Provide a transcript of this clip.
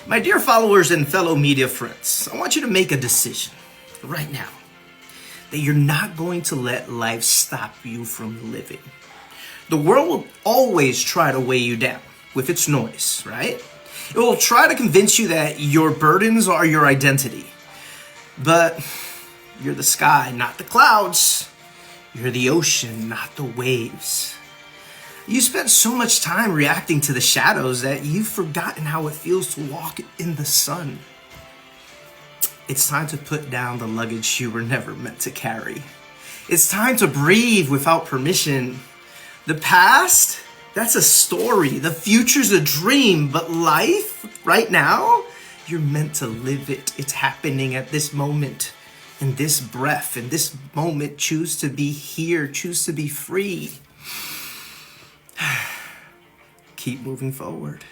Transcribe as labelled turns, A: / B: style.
A: My dear followers and fellow media friends, I want you to make a decision right now that you're not going to let life stop you from living. The world will always try to weigh you down with its noise, right? It will try to convince you that your burdens are your identity. But you're the sky, not the clouds. You're the ocean, not the waves. You spent so much time reacting to the shadows that you've forgotten how it feels to walk in the sun. It's time to put down the luggage you were never meant to carry. It's time to breathe without permission. The past, that's a story. The future's a dream. But life, right now, you're meant to live it. It's happening at this moment, in this breath, in this moment. Choose to be here. Choose to be free. Keep moving forward.